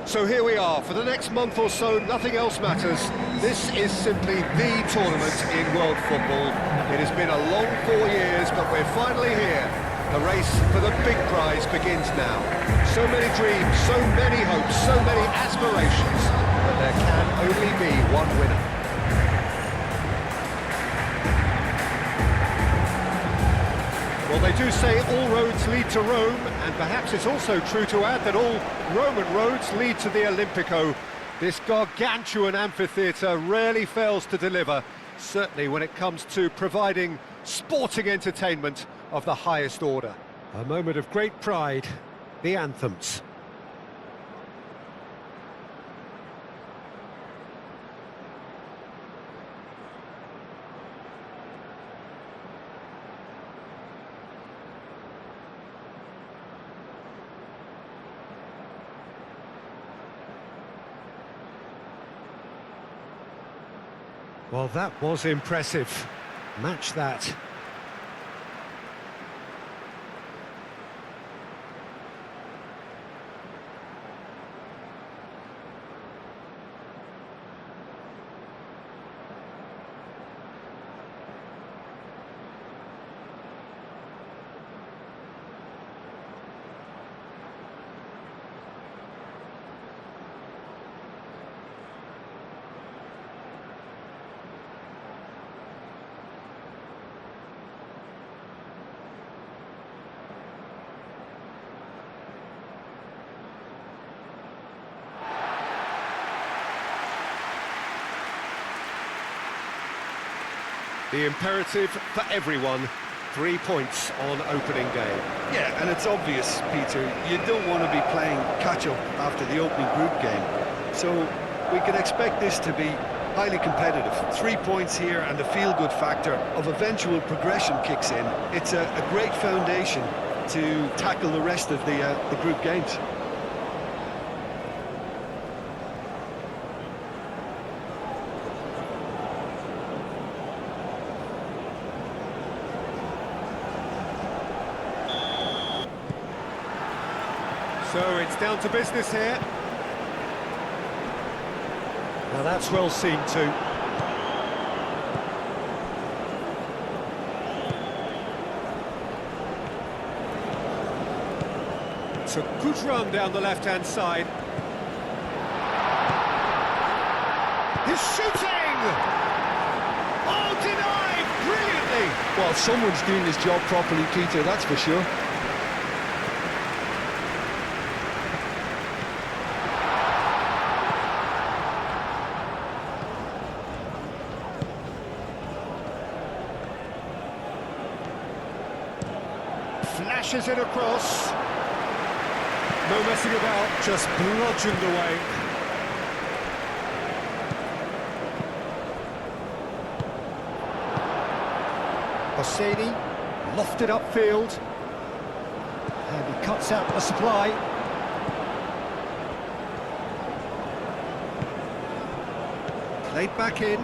So here we are, for the next month or so, nothing else matters. This is simply the tournament in world football. It has been a long 4 years, but we're finally here. The race for the big prize begins now. So many dreams, so many hopes, so many aspirations, but there can only be one winner. Well, they do say all roads lead to Rome, and perhaps it's also true to add that all Roman roads lead to the Olimpico. This gargantuan amphitheatre rarely fails to deliver, certainly when it comes to providing sporting entertainment of the highest order. A moment of great pride, the anthems. Well, that was impressive. Match that. The imperative for everyone, 3 points on opening day. Yeah, and it's obvious, Peter, you don't want to be playing catch-up after the opening group game. So we can expect this to be highly competitive. 3 points here and the feel-good factor of eventual progression kicks in. It's a great foundation to tackle the rest of the group games. So it's down to business here. Now that's well seen too. It's a good run down the left-hand side. He's shooting! Oh, denied! Brilliantly! Well, someone's doing his job properly, Peter, that's for sure. Flashes it across. No messing about, just bludgeoned away. Hosseini, lofted upfield. And he cuts out the supply. Played back in.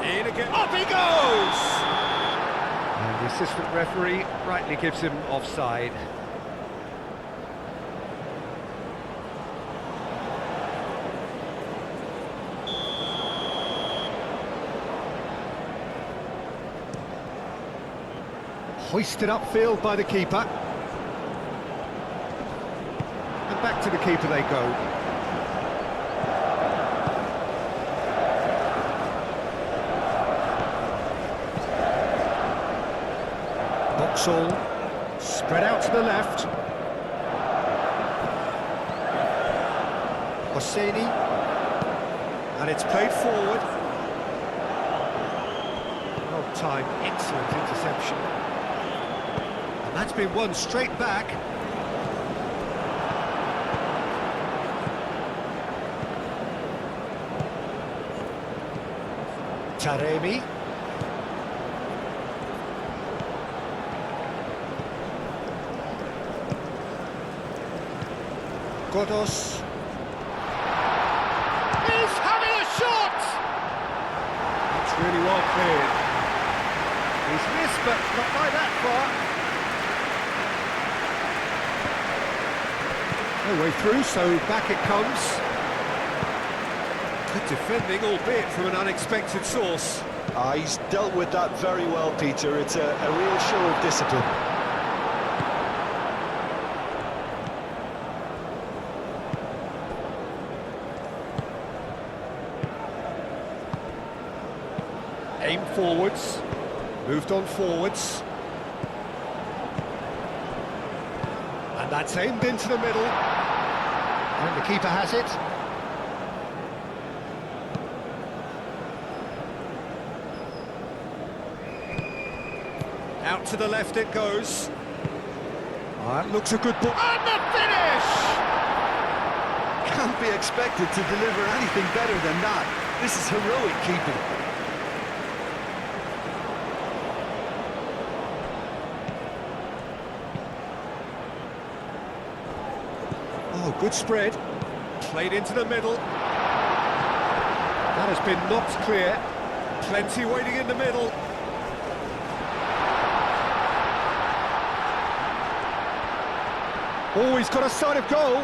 In again. Up he goes! And the assistant referee rightly gives him offside. Hoisted upfield by the keeper. And back to the keeper they go. Boxall, spread out to the left. Hosseini, and it's played forward. Well timed, excellent interception. And that's been won straight back. Taremi. Godos. He's having a shot! That's really well cleared. He's missed, but not by that far. No way through, so back it comes. Good defending, albeit from an unexpected source. He's dealt with that very well, Peter. It's a real show of discipline. Aim forwards, moved on forwards. And that's aimed into the middle. And the keeper has it. Out to the left it goes. That looks a good ball. And the finish! Can't be expected to deliver anything better than that. This is heroic keeping. Oh, good spread. Played into the middle. That has been knocked clear. Plenty waiting in the middle. Oh, he's got a sight of goal.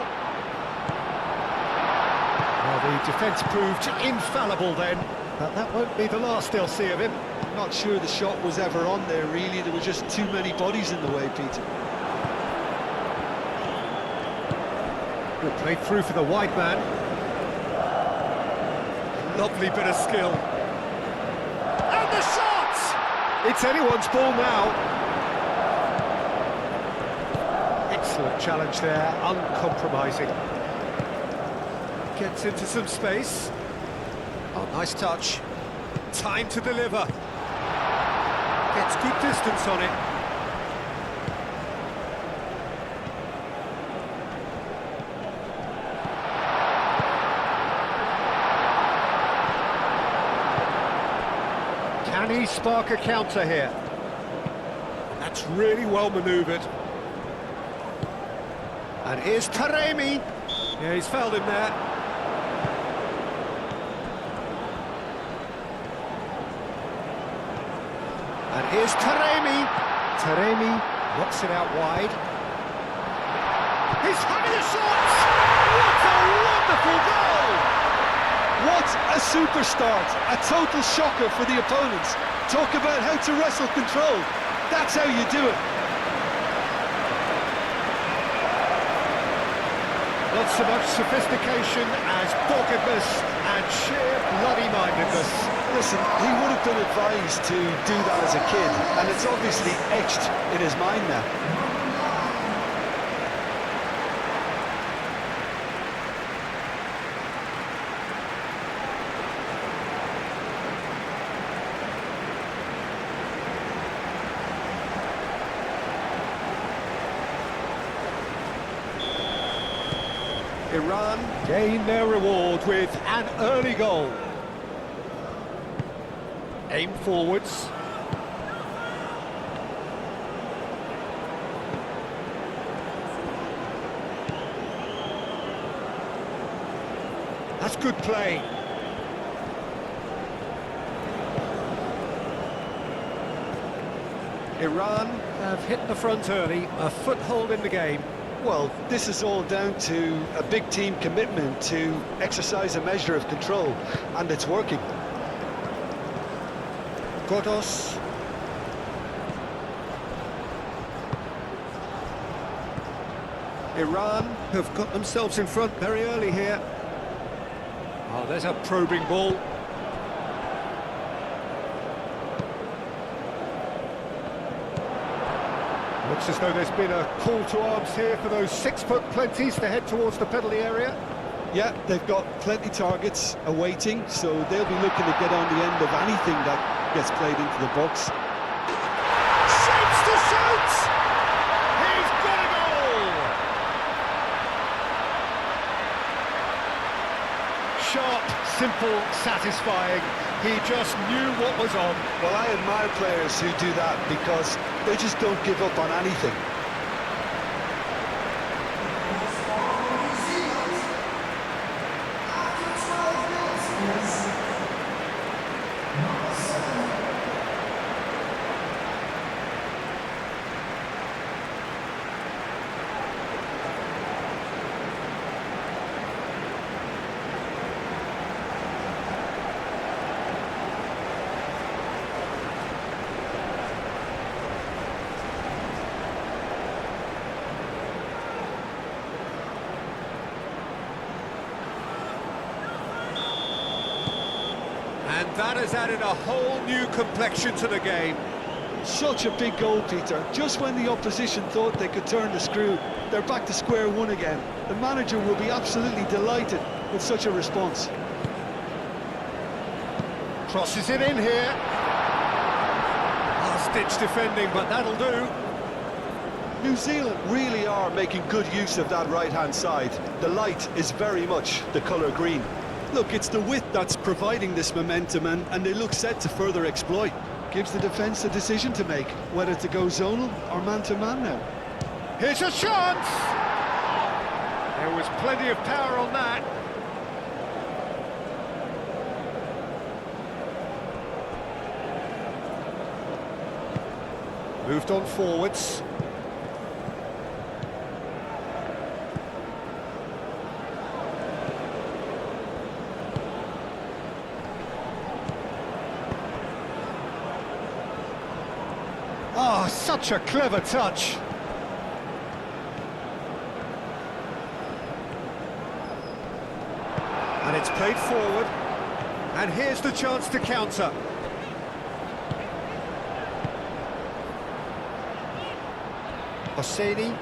Well, the defence proved infallible then, but that won't be the last they'll see of him. Not sure the shot was ever on there, really. There were just too many bodies in the way, Peter. Good play through for the wide man. Lovely bit of skill. And the shot! It's anyone's ball now. Excellent challenge there, uncompromising. Gets into some space. Oh, nice touch. Time to deliver. Gets good distance on it. Can he spark a counter here? That's really well manoeuvred. And here's Taremi. Yeah, he's fouled him there. And here's Taremi. Taremi knocks it out wide. He's having a shot! What a wonderful goal! What a super start! A total shocker for the opponents. Talk about how to wrestle control. That's how you do it. Not so much sophistication as doggedness and sheer bloody-mindedness. Listen, he would have been advised to do that as a kid, and it's obviously etched in his mind now. Iran gain their reward with an early goal. Aim forwards. That's good play. Iran have hit the front early, a foothold in the game. Well, this is all down to a big team commitment to exercise a measure of control, and it's working. Godos. Iran have got themselves in front very early here. Oh, there's a probing ball. Looks as though there's been a call to arms here for those 6-foot plenties to head towards the penalty area. Yeah, they've got plenty targets awaiting, so they'll be looking to get on the end of anything that gets played into the box. Shapes to shoot! He's got a goal! Sharp, simple, satisfying. He just knew what was on. Well, I admire players who do that because they just don't give up on anything. And that has added a whole new complexion to the game. Such a big goal, Peter. Just when the opposition thought they could turn the screw, they're back to square one again. The manager will be absolutely delighted with such a response. Crosses it in here. Last-ditch defending, but that'll do. New Zealand really are making good use of that right-hand side. The light is very much the colour green. Look, it's the width that's providing this momentum, and they look set to further exploit. Gives the defence a decision to make, whether to go zonal or man-to-man now. Here's a chance! There was plenty of power on that. Moved on forwards. Oh, such a clever touch. And it's played forward. And here's the chance to counter. Hosseini.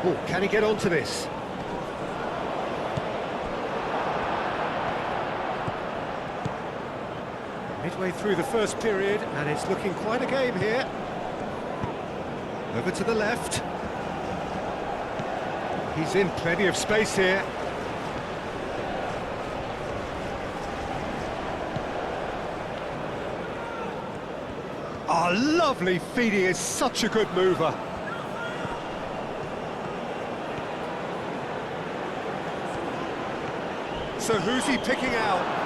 Oh, can he get onto this? Midway through the first period, and it's looking quite a game here. Over to the left. He's in plenty of space here. Oh, lovely feed, he is such a good mover. So who's he picking out?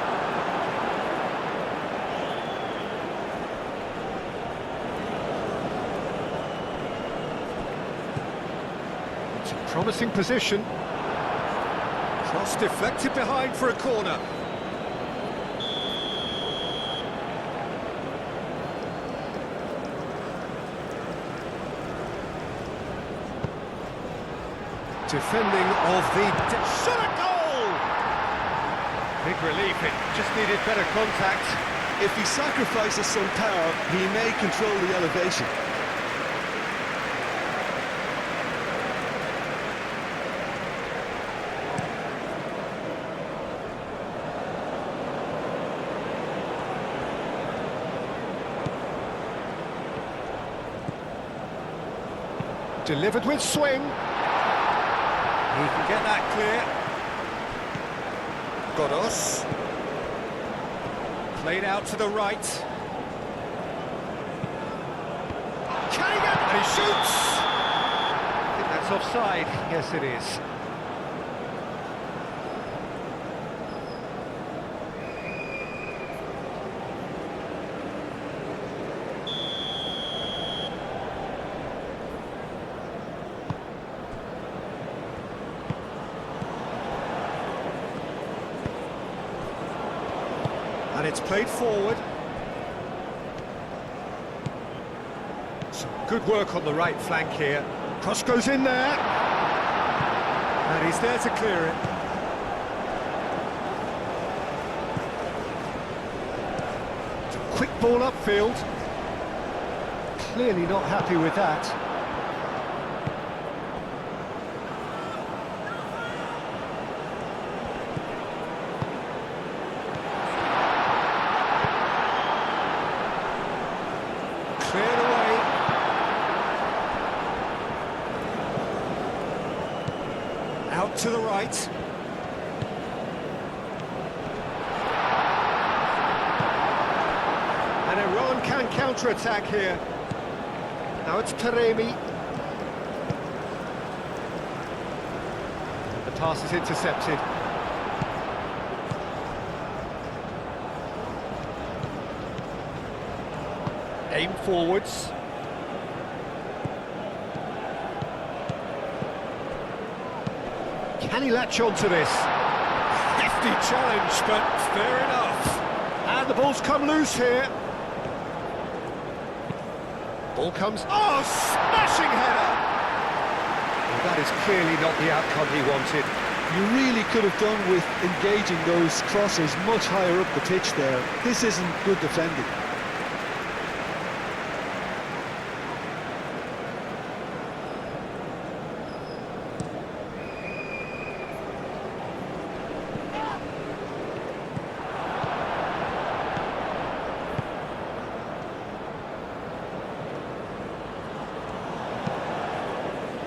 It's a promising position. Cross deflected behind for a corner. Defending of the... Shot a goal! Big relief, it just needed better contact. If he sacrifices some power, he may control the elevation. Delivered with swing. He can get that clear. Godos. Played out to the right. Can he get... And he shoots! I think that's offside. Yes, it is. And it's played forward. Some good work on the right flank here. Cross goes in there. And he's there to clear it. It's a quick ball upfield. Clearly not happy with that. Cleared away. Out to the right. And Iran can counter-attack here. Now it's Taremi. The pass is intercepted. Aim forwards. Can he latch onto this? Hefty challenge, but fair enough. And the ball's come loose here. Ball comes... Oh, smashing header! Well, that is clearly not the outcome he wanted. You really could have done with engaging those crosses much higher up the pitch there. This isn't good defending.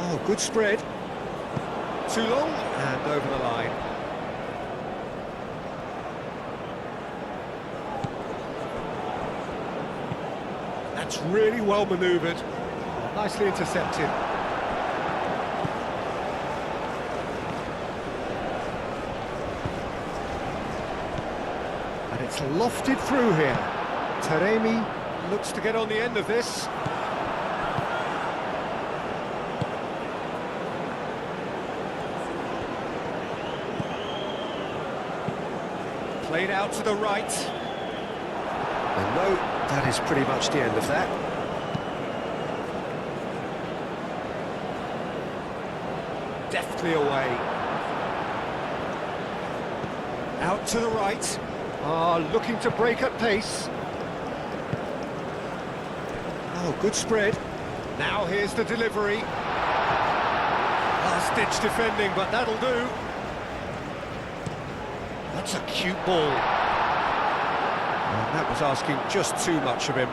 Oh, good spread. Too long, and over the line. That's really well manoeuvred. Nicely intercepted. And it's lofted through here. Taremi looks to get on the end of this. Played out to the right. And no, that is pretty much the end of that. Deftly away. Out to the right. Looking to break at pace. Oh, good spread. Now here's the delivery. Last-ditch defending, but that'll do. That's a cute ball. And that was asking just too much of him.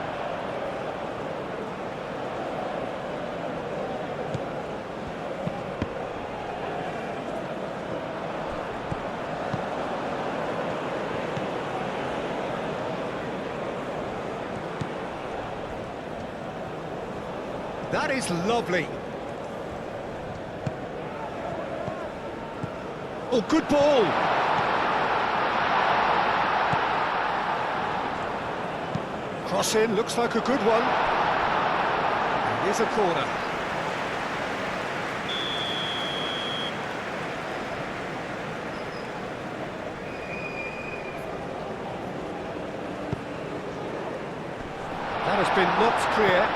That is lovely. Oh, good ball. Cross in, looks like a good one. And here's a corner. That has been knocked clear.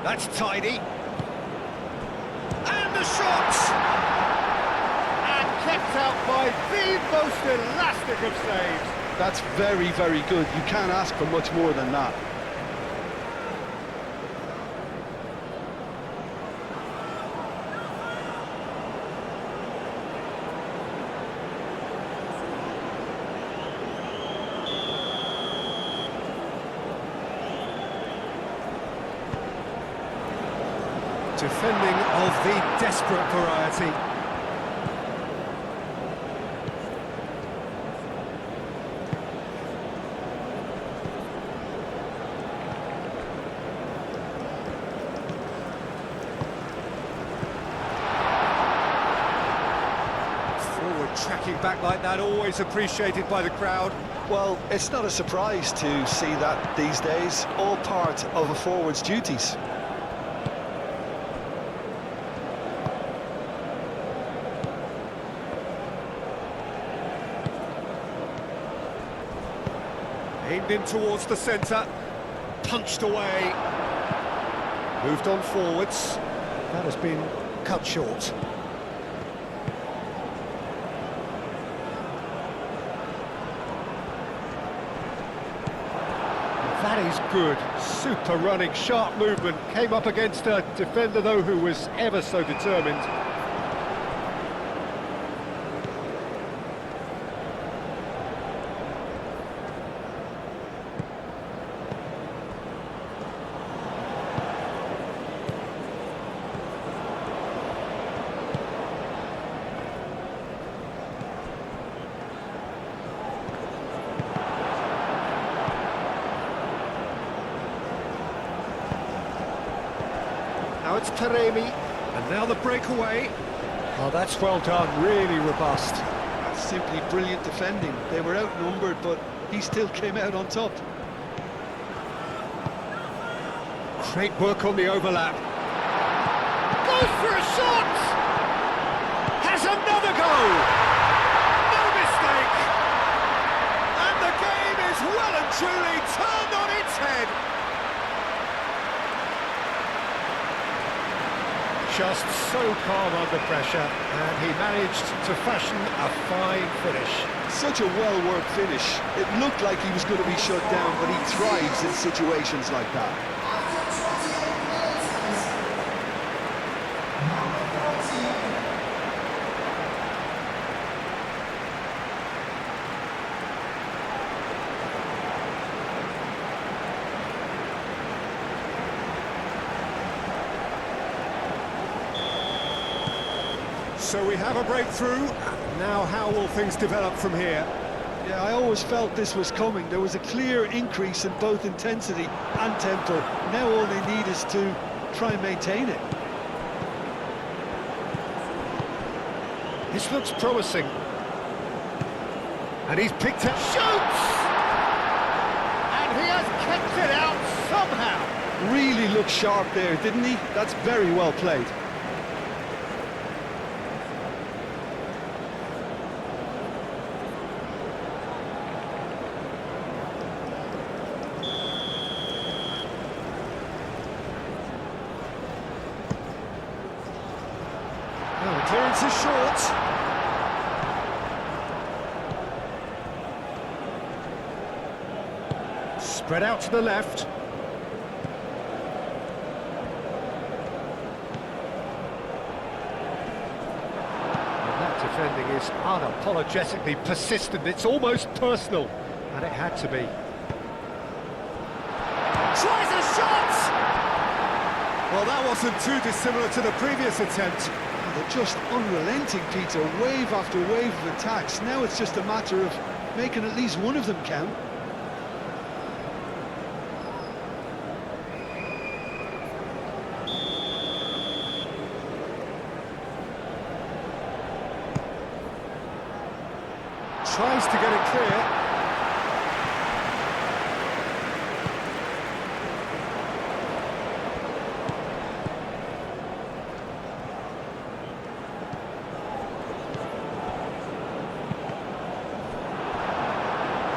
That's tidy. And the shot! And kept out by the most elastic of saves. That's very, very good. You can't ask for much more than that. Defending of the desperate variety. Forward tracking back like that, always appreciated by the crowd. Well, it's not a surprise to see that these days, all part of a forward's duties. Aimed in towards the centre, punched away, moved on forwards. That has been cut short. That is good, super running, sharp movement. Came up against a defender though who was ever so determined. Now it's Taremi, and now the breakaway. Oh, that's well done, really robust. That's simply brilliant defending. They were outnumbered, but he still came out on top. Great work on the overlap. Goes for a shot! Has another a go! No mistake! And the game is well and truly turned on its head. Just so calm under pressure, and he managed to fashion a fine finish. Such a well-worked finish. It looked like he was going to be shut down, but he thrives in situations like that. So we have a breakthrough. Now how will things develop from here? Yeah, I always felt this was coming. There was a clear increase in both intensity and tempo. Now all they need is to try and maintain it. This looks promising. And he's picked it. Shoots! And he has kept it out somehow. Really looked sharp there, didn't he? That's very well played. Clearance is short. Spread out to the left. And that defending is unapologetically persistent. It's almost personal, and it had to be. Tries a shot! Well, that wasn't too dissimilar to the previous attempt. They're just unrelenting, Peter, wave after wave of attacks. Now it's just a matter of making at least one of them count. Tries to get it clear.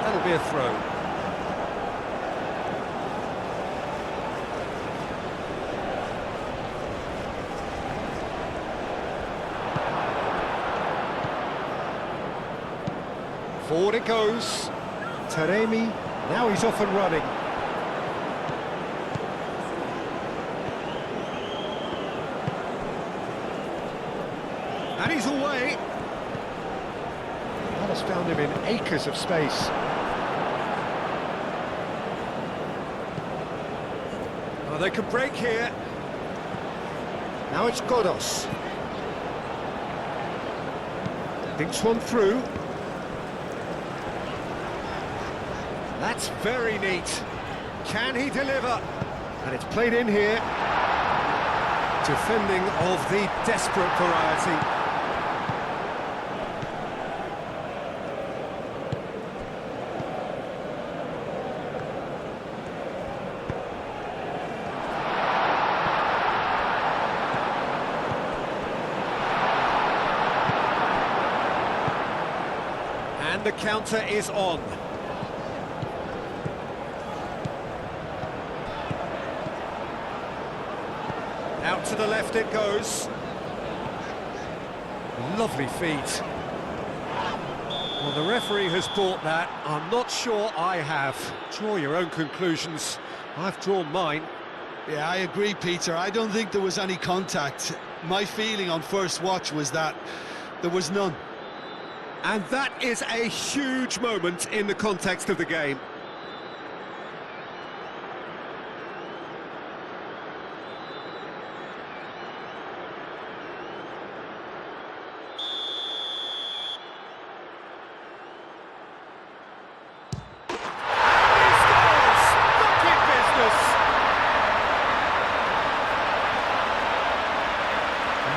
That'll be a throw. Forward it goes. Taremi, now he's off and running. And he's away. That has found him in acres of space. Oh, they could break here. Now it's Godos. Thinks one through. That's very neat. Can he deliver? And it's played in here. Defending of the desperate variety. And the counter is on. Out to the left it goes. Lovely feet. Well, the referee has bought that. I'm not sure I have. Draw your own conclusions. I've drawn mine. Yeah, I agree, Peter. I don't think there was any contact. My feeling on first watch was that there was none. And that is a huge moment in the context of the game.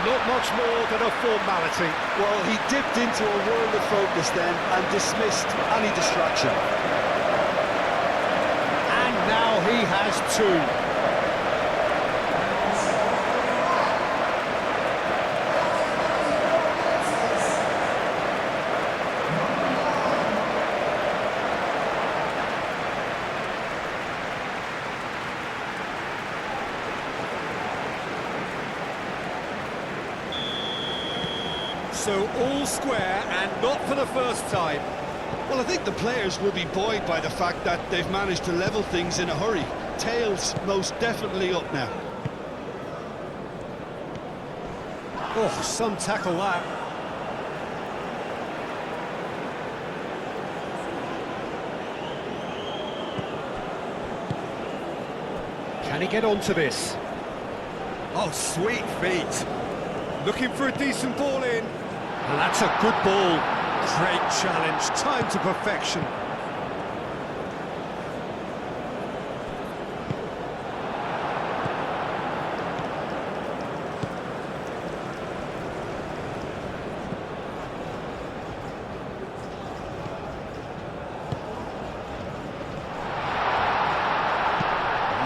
Not much more than a formality. Well, he dipped into a world of focus then and dismissed any distraction. And now he has two. So all square and not for the first time. Well, I think the players will be buoyed by the fact that they've managed to level things in a hurry. Tails most definitely up now. Oh, some tackle that. Can he get onto this? Oh, sweet feet. Looking for a decent ball in. And that's a good ball. Great challenge, time to perfection.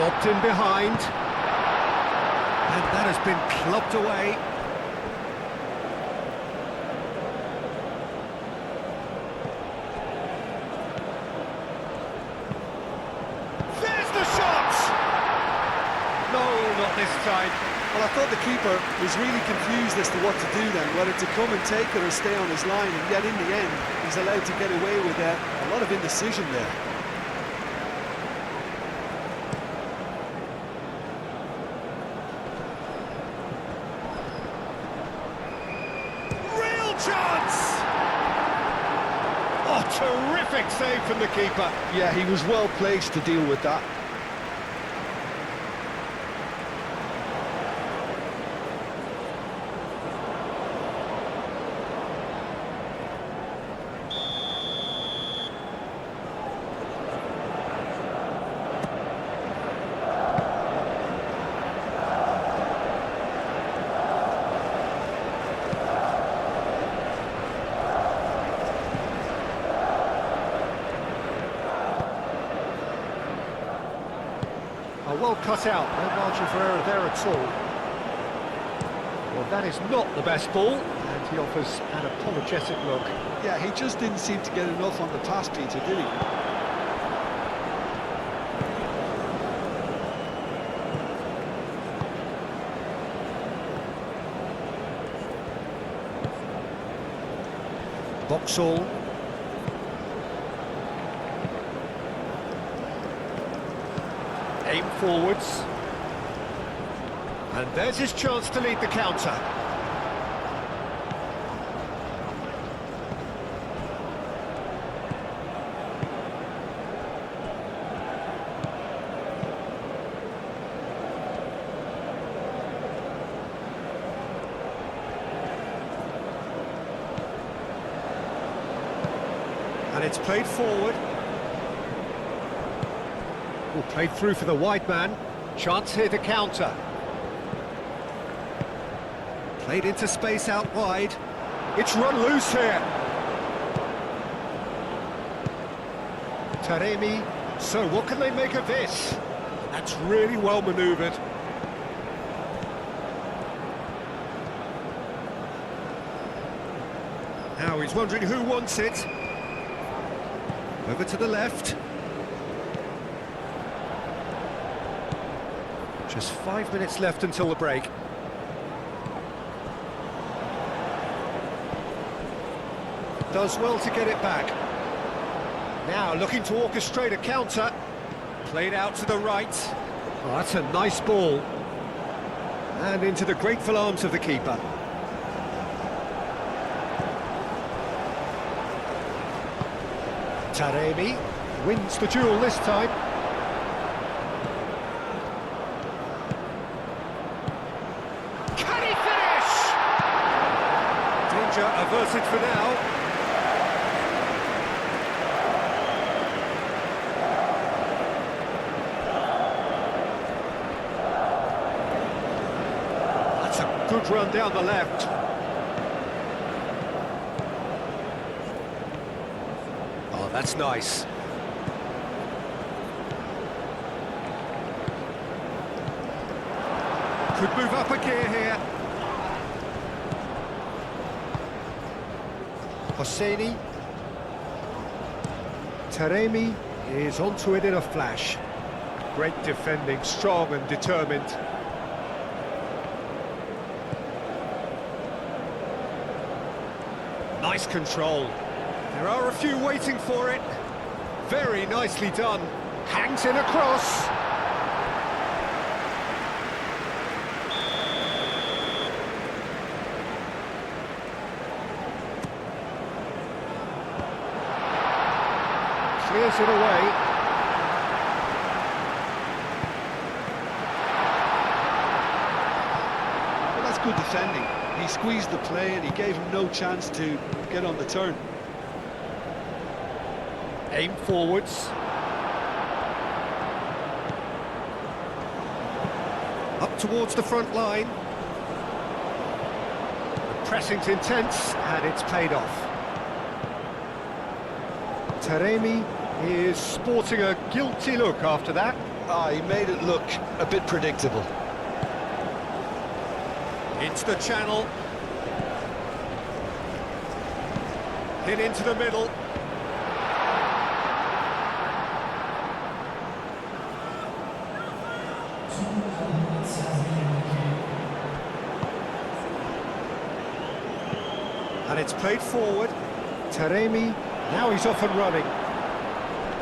Lobbed in behind. And that has been clubbed away. There's the shot! No, not this time. Well, I thought the keeper was really confused as to what to do then, whether to come and take it or stay on his line, and yet in the end, he's allowed to get away with a lot of indecision there. Real chance! Oh, terrific save from the keeper. Yeah, he was well placed to deal with that. Oh, well cut out, no margin for error there at all. Well, that is not the best ball, and he offers an apologetic look. Yeah, he just didn't seem to get enough on the pass, Peter, did he? Boxall. Aim forwards. And there's his chance to lead the counter. And it's played forward. Well, played through for the wide man. Chance here to counter. Played into space out wide. It's run loose here. Taremi. So what can they make of this? That's really well manoeuvred. Now he's wondering who wants it. Over to the left. Just 5 minutes left until the break. Does well to get it back. Now looking to orchestrate a counter. Played out to the right. Oh, that's a nice ball. And into the grateful arms of the keeper. Taremi wins the duel this time. Can he finish? Danger averted for now. That's a good run down the left. Oh, that's nice. Could move up a gear here. Hosseini. Taremi is onto it in a flash. Great defending, strong and determined. Nice control. There are a few waiting for it. Very nicely done. Hangs in across. Clears it away. Well, that's good defending. He squeezed the play and he gave him no chance to get on the turn. Aim forwards. Up towards the front line. The pressing's intense and it's paid off. Taremi is sporting a guilty look after that. He made it look a bit predictable. Into the channel. Hit into the middle. And it's played forward. Taremi, now he's off and running.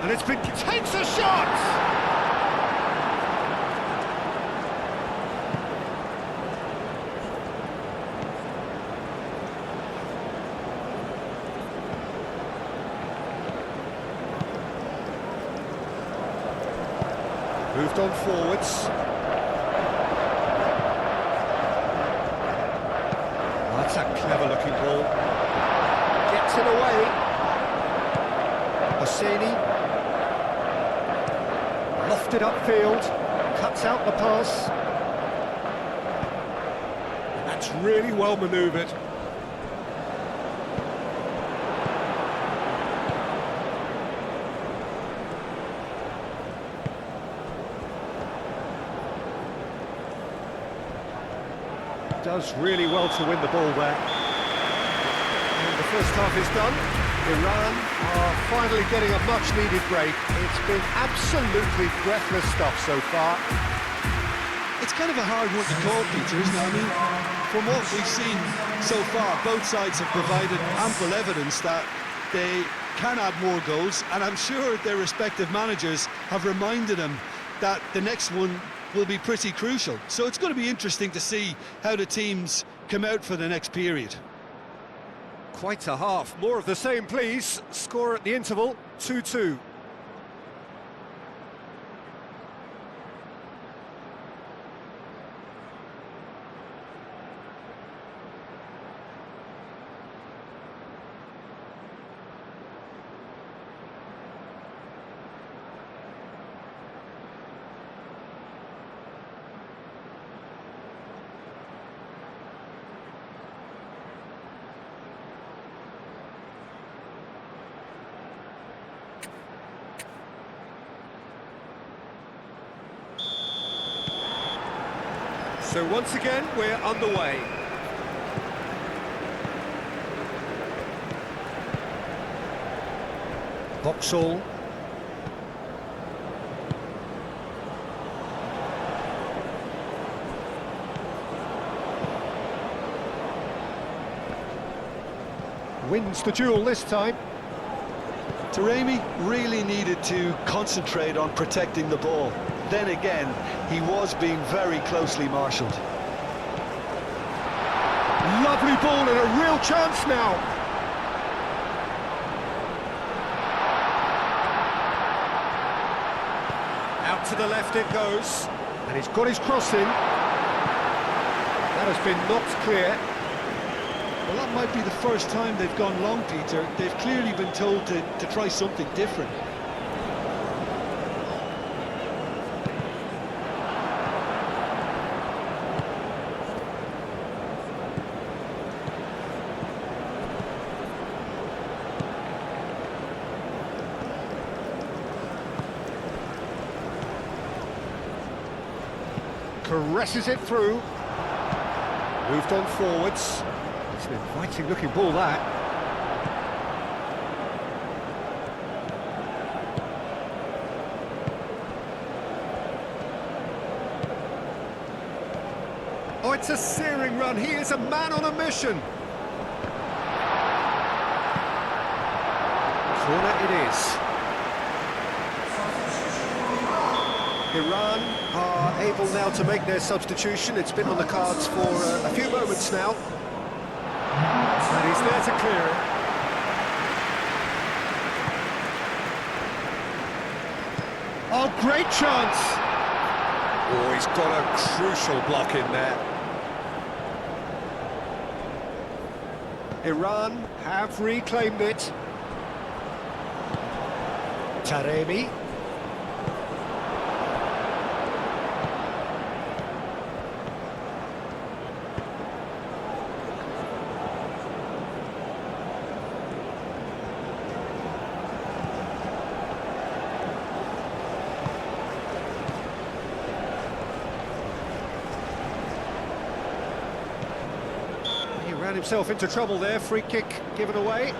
And it's been... takes a shot! Moved on forwards. Oh, that's a clever-looking ball. Gets it away. Hosseini. Lofted upfield. Cuts out the pass. That's really well manoeuvred. Does really well to win the ball there. And the first half is done. Iran are finally getting a much-needed break. It's been absolutely breathless stuff so far. It's kind of a hard one to call, Peter, isn't it? I mean, from what we've seen so far, both sides have provided ample evidence that they can add more goals, and I'm sure their respective managers have reminded them that the next one will be pretty crucial. So it's going to be interesting to see how the teams come out for the next period. Quite a half. More of the same, please. Score at the interval, 2-2. So once again, we're underway. Vauxhall. Wins the duel this time. Taremi really needed to concentrate on protecting the ball. Then again, he was being very closely marshalled. Lovely ball and a real chance now. Out to the left it goes. And he's got his crossing. That has been knocked clear. Well, that might be the first time they've gone long, Peter. They've clearly been told to try something different. Caresses it through. Moved on forwards. It's an inviting looking ball, that. Oh, it's a searing run. He is a man on a mission. Corner it is. Iran are able now to make their substitution. It's been on the cards for a few moments now. And he's there to clear it. Oh, great chance! Oh, he's got a crucial block in there. Iran have reclaimed it. Taremi. Ran himself into trouble there, free kick given away.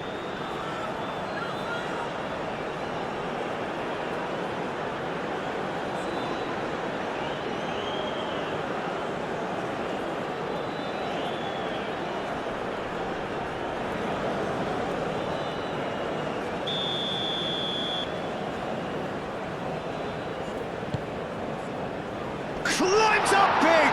Climbs up big!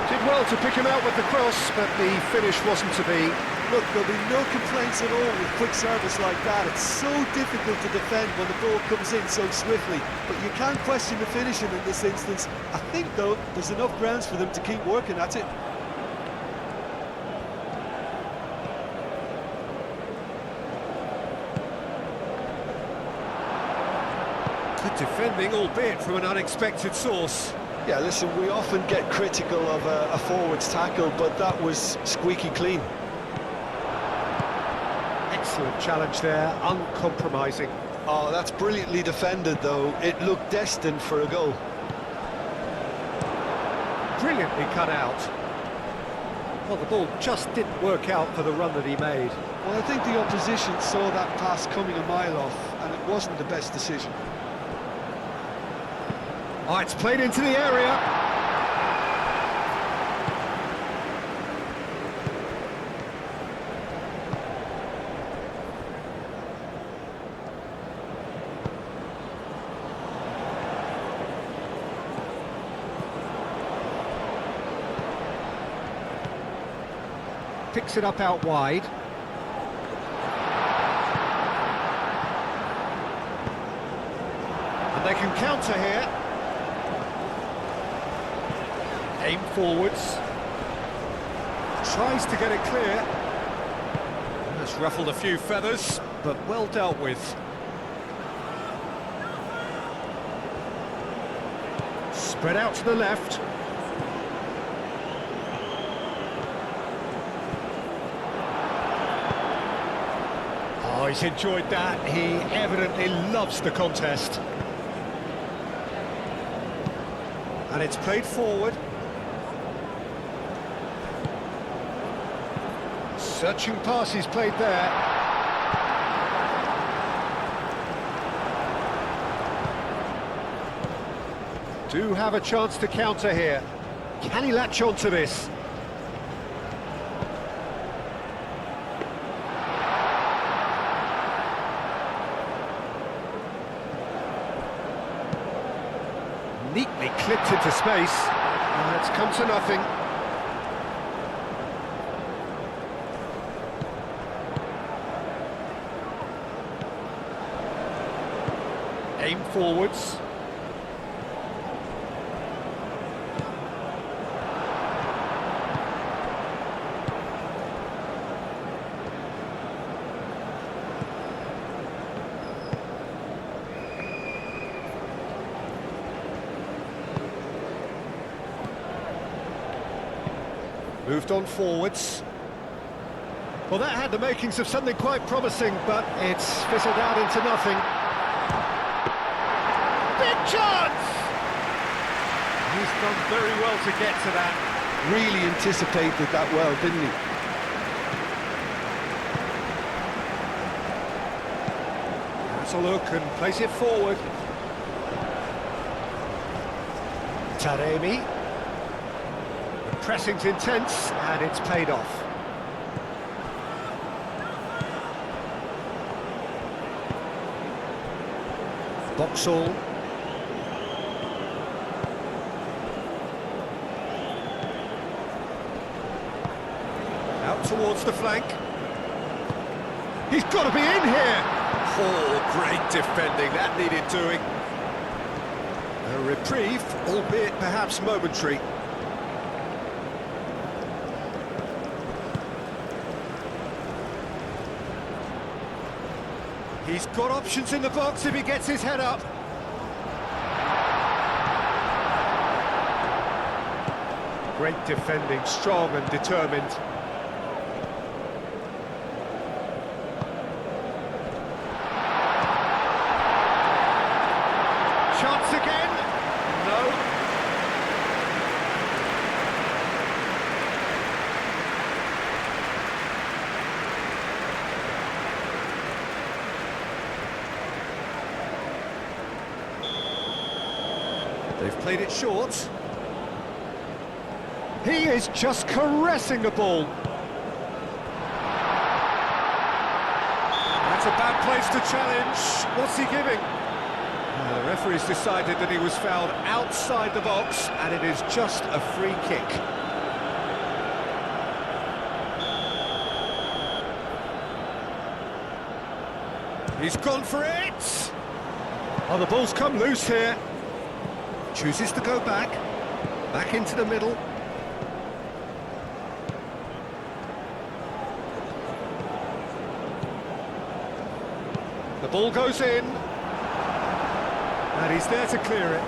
Did well to pick him out with the cross, but the finish wasn't to be. Look, there'll be no complaints at all with quick service like that. It's so difficult to defend when the ball comes in so swiftly. But you can't question the finishing in this instance. I think, though, there's enough grounds for them to keep working at it. Good defending, albeit from an unexpected source. Yeah, listen, we often get critical of a forward's tackle, but that was squeaky clean. Excellent challenge there, uncompromising. Oh, that's brilliantly defended, though. It looked destined for a goal. Brilliantly cut out. Well, the ball just didn't work out for the run that he made. Well, I think the opposition saw that pass coming a mile off, and it wasn't the best decision. Oh, it's played into the area. Picks it up out wide. And they can counter here. Aim forwards. Tries to get it clear. Has ruffled a few feathers, but well dealt with. Spread out to the left. Oh, he's enjoyed that. He evidently loves the contest. And it's played forward. Searching pass he's played there. Do have a chance to counter here. Can he latch on to this? Neatly clipped into space. And it's come to nothing. Aim forwards. Moved on forwards. Well, that had the makings of something quite promising, but it's fizzled out into nothing. Big chance! He's done very well to get to that. Really anticipated that well, didn't he? Has a look and plays it forward. Taremi. The pressing's intense and it's paid off. Boxall. Out towards the flank. He's got to be in here! Oh, great defending, that needed doing. A reprieve, albeit perhaps momentary. He's got options in the box if he gets his head up. Great defending, strong and determined. Chance again. No. They've played it short. He is just caressing the ball. That's a bad place to challenge. What's he giving? The referee's decided that he was fouled outside the box, and it is just a free kick. He's gone for it! Oh, the ball's come loose here. Chooses to go back into the middle. The ball goes in. And he's there to clear it.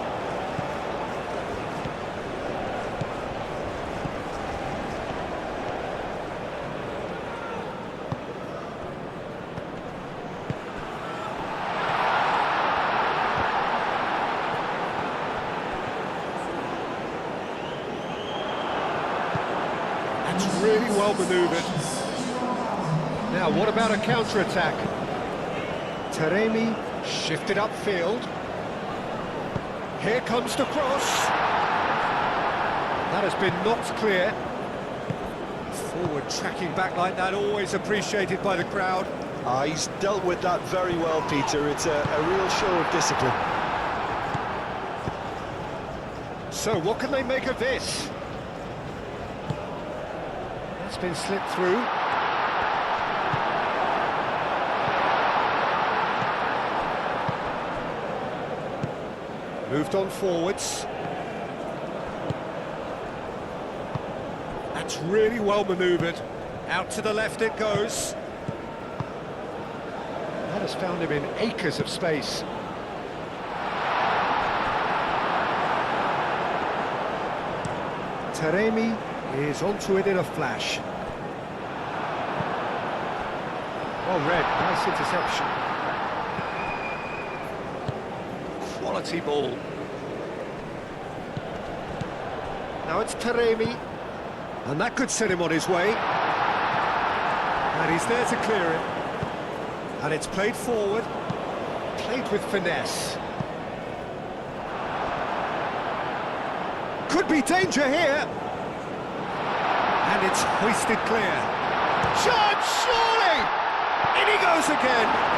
That's really well manoeuvred. Now, what about a counter-attack? Taremi shifted upfield. Here comes the cross. That has been knocked clear. Forward tracking back like that, always appreciated by the crowd. He's dealt with that very well, Peter. It's a real show of discipline. So, what can they make of this? That's been slipped through. Moved on forwards. That's really well manoeuvred. Out to the left it goes. That has found him in acres of space. Taremi is onto it in a flash. Well read, nice interception. Quality ball. Now it's Taremi, and that could set him on his way. And he's there to clear it. And it's played forward, played with finesse. Could be danger here. And it's hoisted clear. Shot, surely! In he goes again.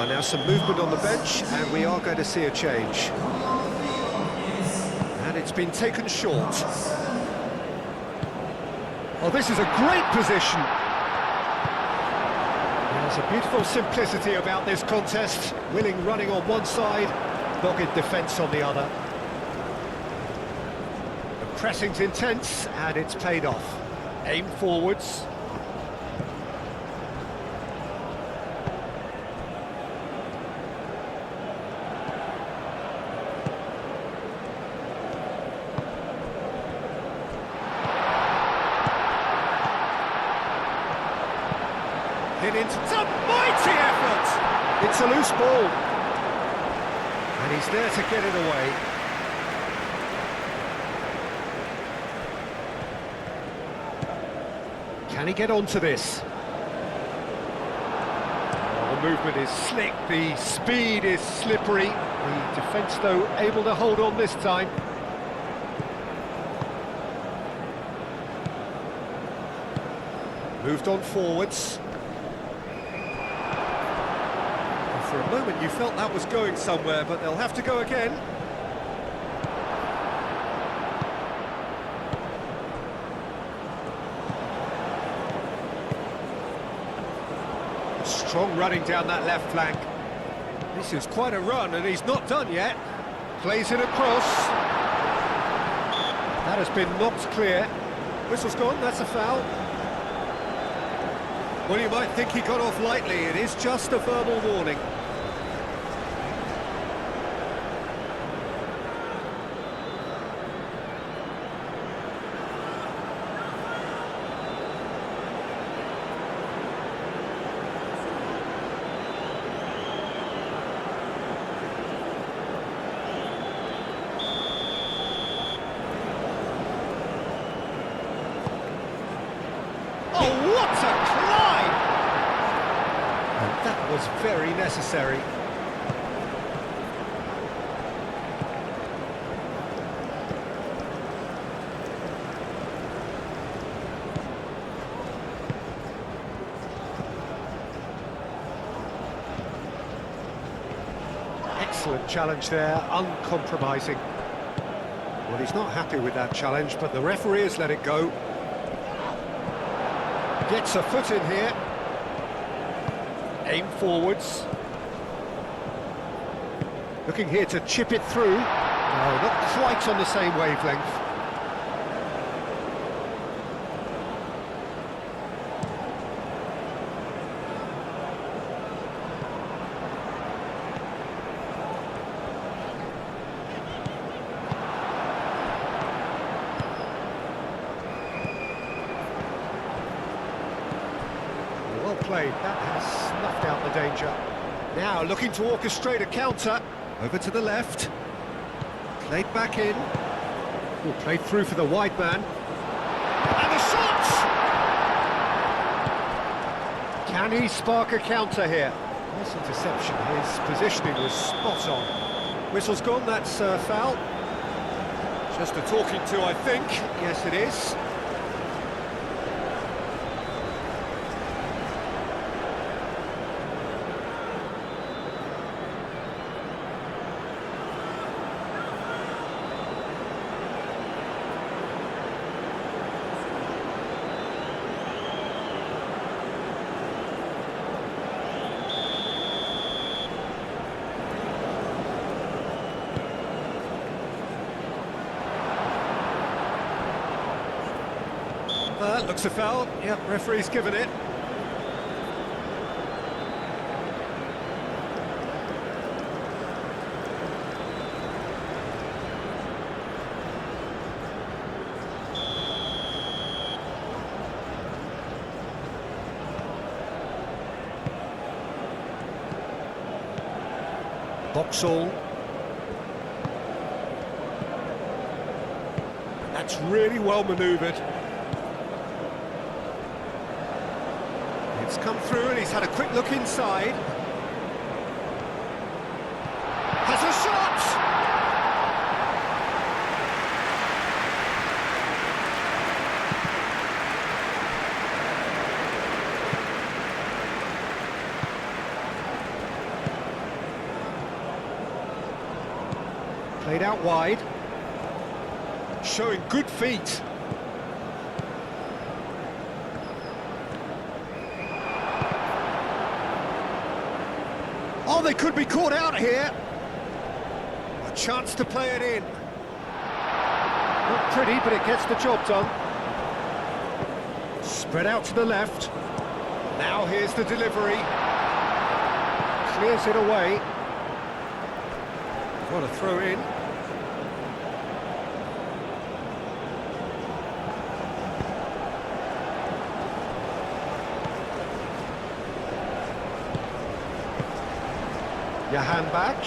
Now some movement on the bench, and we are going to see a change. And it's been taken short. Oh, this is a great position. There's a beautiful simplicity about this contest. Willing running on one side, dogged defence on the other. The pressing's intense, and it's paid off. Aim forwards. It's a mighty effort! It's a loose ball. And he's there to get it away. Can he get onto this? Oh, the movement is slick, the speed is slippery. The defence, though, able to hold on this time. Moved on forwards. For a moment you felt that was going somewhere, but they'll have to go again. Strong running down that left flank. This is quite a run, and he's not done yet. Plays it across. That has been knocked clear. Whistle's gone, that's a foul. Well, you might think he got off lightly. It is just a verbal warning. Oh, what a climb! And that was very necessary. Excellent challenge there, uncompromising. Well, he's not happy with that challenge, but the referee has let it go. Gets a foot in here. Aim forwards. Looking here to chip it through. No, not quite on the same wavelength. Well played, that has snuffed out the danger. Now looking to orchestrate a counter. Over to the left. Played back in. Oh, played through for the wide man. And the shot! Can he spark a counter here? Nice interception, his positioning was spot on. Whistle's gone, that's foul. Just a talking to, I think. Yes, it is. Looks a foul. Yep, referee's given it. Boxall. That's really well manoeuvred. It's come through and he's had a quick look inside. Has a shot! Played out wide. Showing good feet. Oh, they could be caught out here. A chance to play it in. Not pretty, but it gets the job done. Spread out to the left. Now here's the delivery. Clears it away. What a throw in. Jahanbach.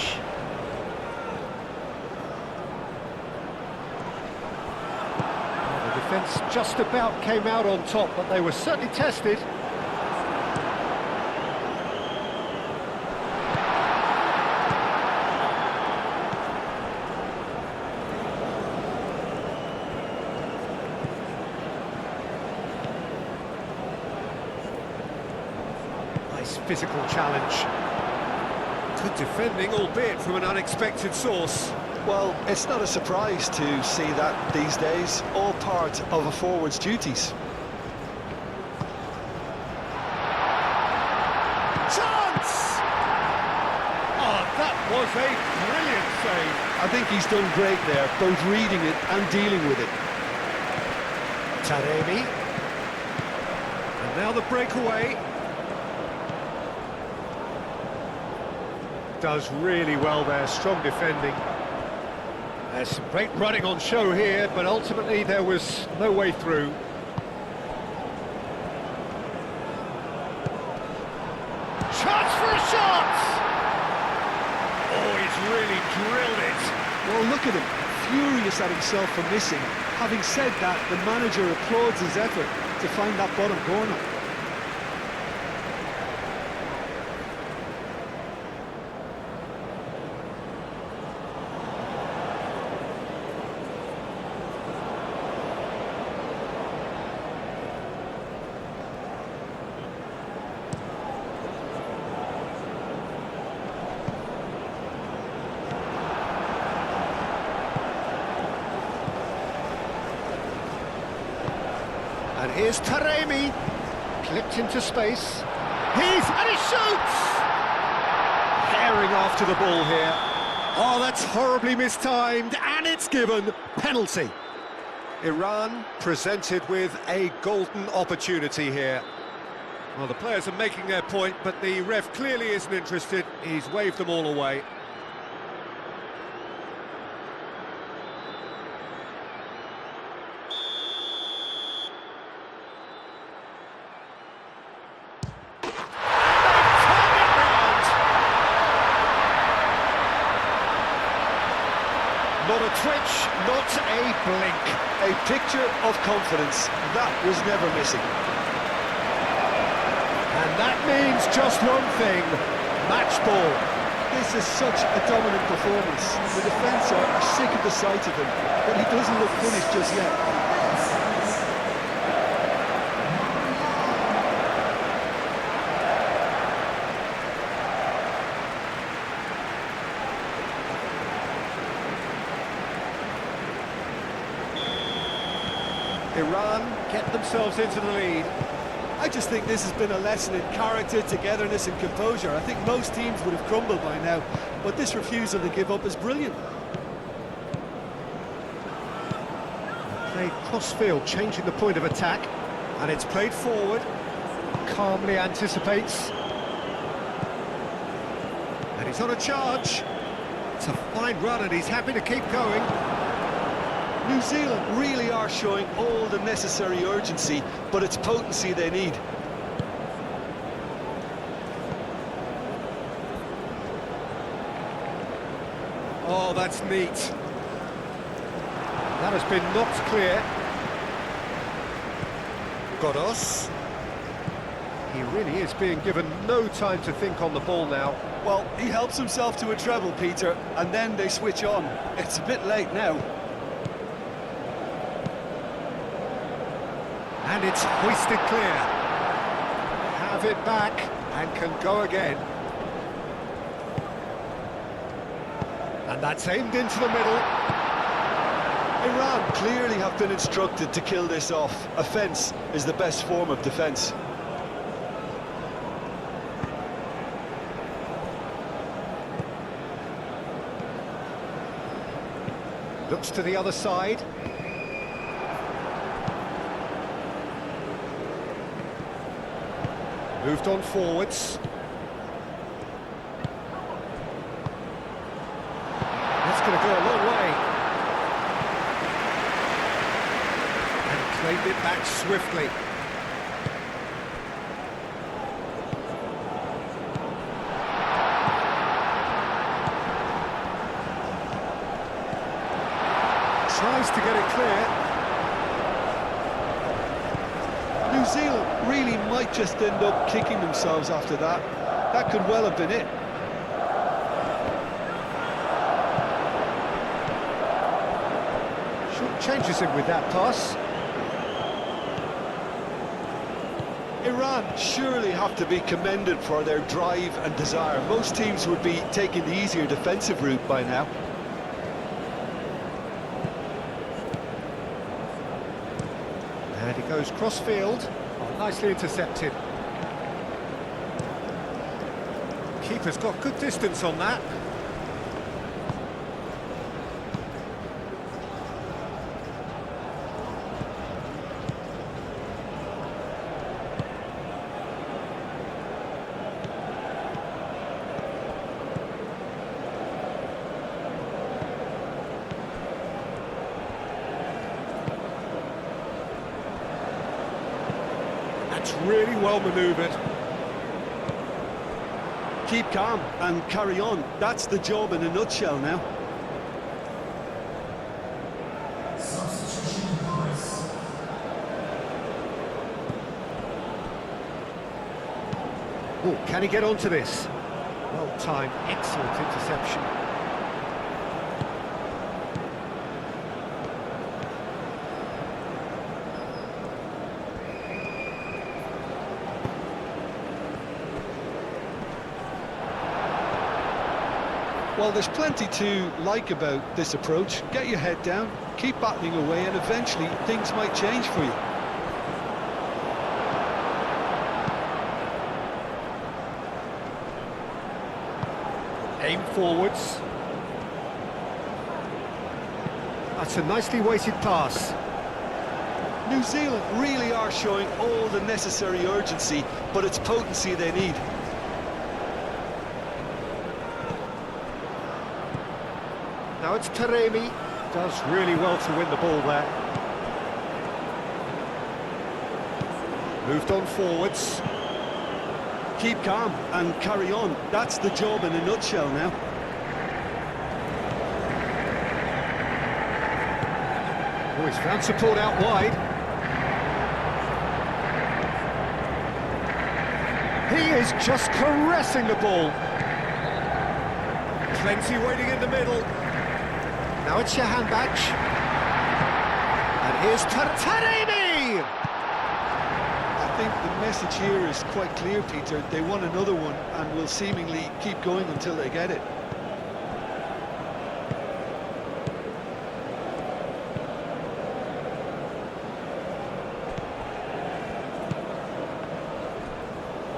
The defence defence just about came out on top, but they were certainly tested. Nice physical challenge. Good defending, albeit from an unexpected source. Well, it's not a surprise to see that these days, all part of a forward's duties. Chance! Oh, that was a brilliant save. I think he's done great there, both reading it and dealing with it. Taremi. And now the breakaway. Does really well there, strong defending. There's some great running on show here, but ultimately there was no way through. Chance for a shot! Oh, he's really drilled it. Well, look at him, furious at himself for missing. Having said that, the manager applauds his effort to find that bottom corner. And here's Taremi, clipped into space. And he shoots! Herring after the ball here. Oh, that's horribly mistimed, and it's given penalty. Iran presented with a golden opportunity here. Well, the players are making their point, but the ref clearly isn't interested. He's waved them all away. Not a twitch, not a blink. A picture of confidence, that was never missing. And that means just one thing, match ball. This is such a dominant performance. The defence are sick of the sight of him, but he doesn't look finished just yet. Iran get themselves into the lead. I just think this has been a lesson in character, togetherness and composure. I think most teams would have crumbled by now, but this refusal to give up is brilliant. Played cross-field, changing the point of attack, and it's played forward, calmly anticipates. And he's on a charge. It's a fine run, and he's happy to keep going. New Zealand really are showing all the necessary urgency, but it's potency they need. Oh, that's neat. That has been knocked clear. Godos. He really is being given no time to think on the ball now. Well, he helps himself to a treble, Peter, and then they switch on. It's a bit late now. And it's hoisted clear. Have it back and can go again. And that's aimed into the middle. Iran clearly have been instructed to kill this off. Offence is the best form of defence. Looks to the other side. Moved on forwards. That's going to go a long way. And claimed it back swiftly. Tries to get it clear. New Zealand really might just end up kicking themselves after that. That could well have been it. Changes him with that pass. Iran surely have to be commended for their drive and desire. Most teams would be taking the easier defensive route by now. And he goes cross-field. Oh, nicely intercepted. Keeper's got good distance on that. That's really well manoeuvred. Keep calm and carry on. That's the job in a nutshell now. Oh, can he get onto this? Well timed, excellent interception. Well, there's plenty to like about this approach. Get your head down, keep battling away, and eventually things might change for you. Aim forwards. That's a nicely weighted pass. New Zealand really are showing all the necessary urgency, but it's potency they need. Now it's Taremi. Does really well to win the ball there. Moved on forwards. Keep calm and carry on. That's the job in a nutshell now. Oh, he's found support out wide. He is just caressing the ball. Plenty waiting in the middle. Now it's Jahanbakhsh. And here's Taremi! I think the message here is quite clear, Peter. They want another one and will seemingly keep going until they get it.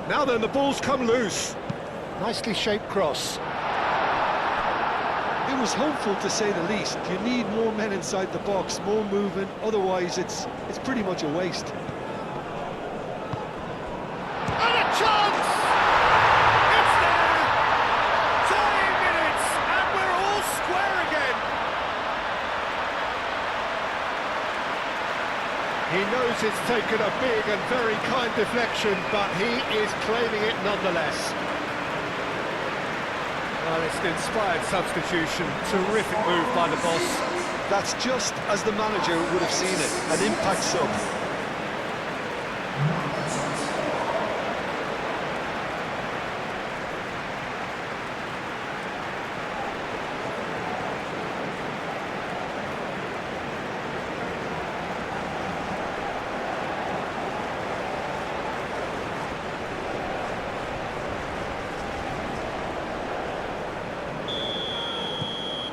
Now then, the ball's come loose. Nicely shaped cross. It was hopeful, to say the least. You need more men inside the box, more movement, otherwise it's pretty much a waste. And a chance! It's there! 10 minutes, and we're all square again! He knows it's taken a big and very kind deflection, but he is claiming it nonetheless. Well, it's an inspired substitution. Terrific move by the boss. That's just as the manager would have seen it, an impact sub.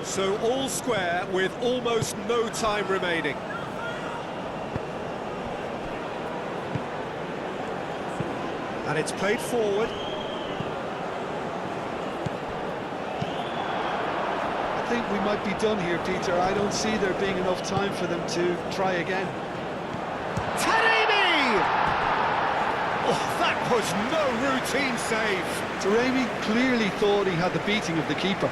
So all square with almost no time remaining. And it's played forward. I think we might be done here, Peter. I don't see there being enough time for them to try again. Taremi! Oh, that was no routine save. Taremi clearly thought he had the beating of the keeper.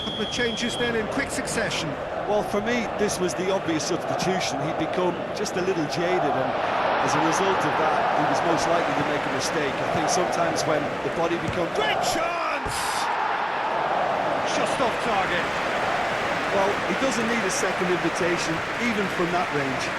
Couple of changes then in quick succession. Well, for me, this was the obvious substitution. He'd become just a little jaded, and As a result of that, he was most likely to make a mistake. I think sometimes when the body becomes... Great chance! Just off target. Well, he doesn't need a second invitation, even from that range.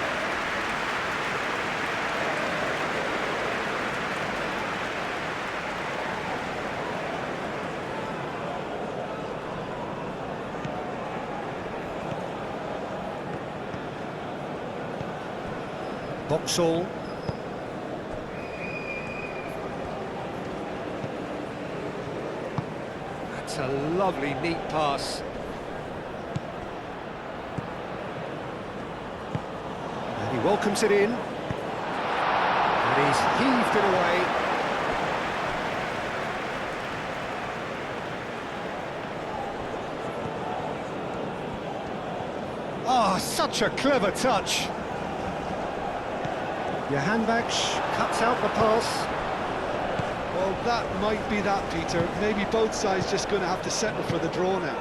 Boxall. That's a lovely, neat pass. And he welcomes it in. And he's heaved it away. Ah, such a clever touch. Johanbach cuts out the pass. Well, that might be that, Peter. Maybe both sides just going to have to settle for the draw now.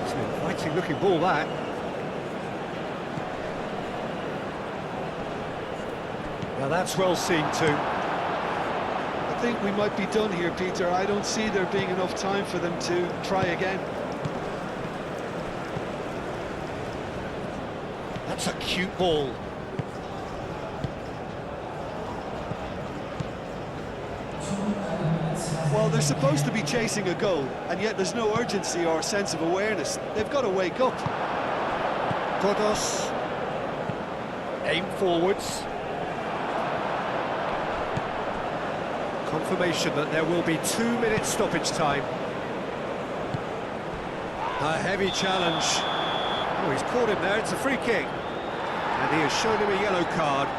It's an inviting looking ball, that. Now that's well seen too. I think we might be done here, Peter. I don't see there being enough time for them to try again. That's a cute ball. Well, they're supposed to be chasing a goal, and yet there's no urgency or sense of awareness. They've got to wake up. Godos. Aim forwards. Confirmation that there will be 2 minutes stoppage time. A heavy challenge. Oh, he's caught him there, it's a free kick. And he has shown him a yellow card.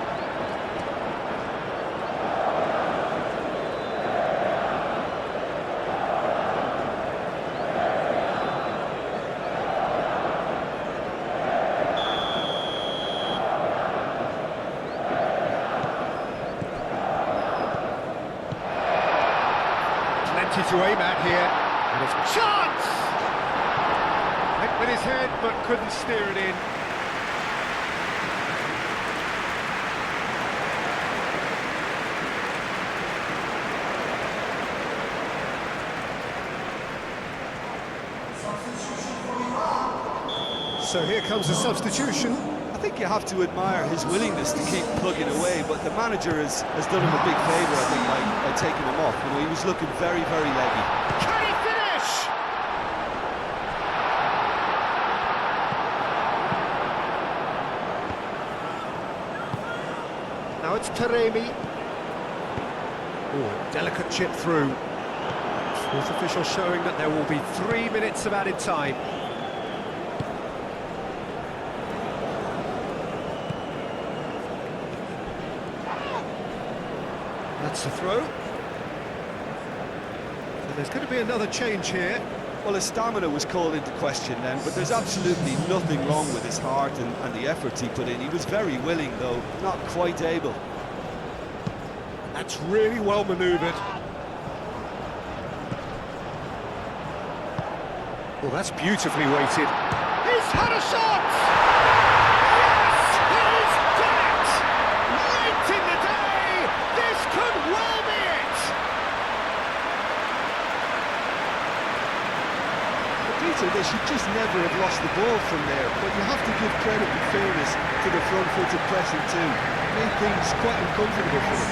To aim at here, and it's a chance! Hit with his head, but couldn't steer it in. So here comes a substitution. I think you have to admire his willingness to keep plugging away, but the manager has done him a big favour, I think, by taking him off. You know, he was looking very, very leggy. Can he finish? Now it's Taremi. Oh, delicate chip through. Fourth official showing that there will be 3 minutes of added time. That's the throw. And there's going to be another change here. Well, his stamina was called into question then, but there's absolutely nothing wrong with his heart and the efforts he put in. He was very willing, though, not quite able. That's really well manoeuvred. Well, that's beautifully weighted. He's had a shot! Yes, he's done it! Late in the day, this could well be it! Peter, they should just never have lost the ball from there, but you have to give credit and fairness to the front-footed pressing too. Made things quite uncomfortable for them.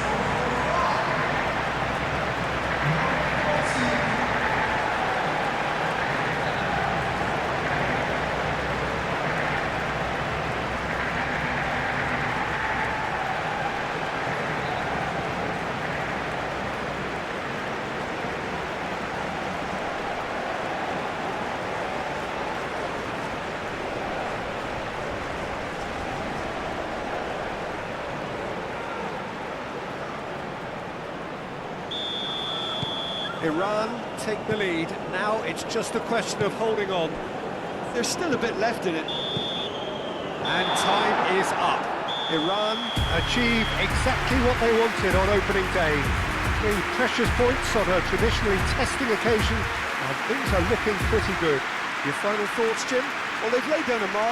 Iran take the lead. Now it's just a question of holding on. There's still a bit left in it. And time is up. Iran achieve exactly what they wanted on opening day. 3 precious points on a traditionally testing occasion, and things are looking pretty good. Your final thoughts, Jim? Well, they've laid down a mark.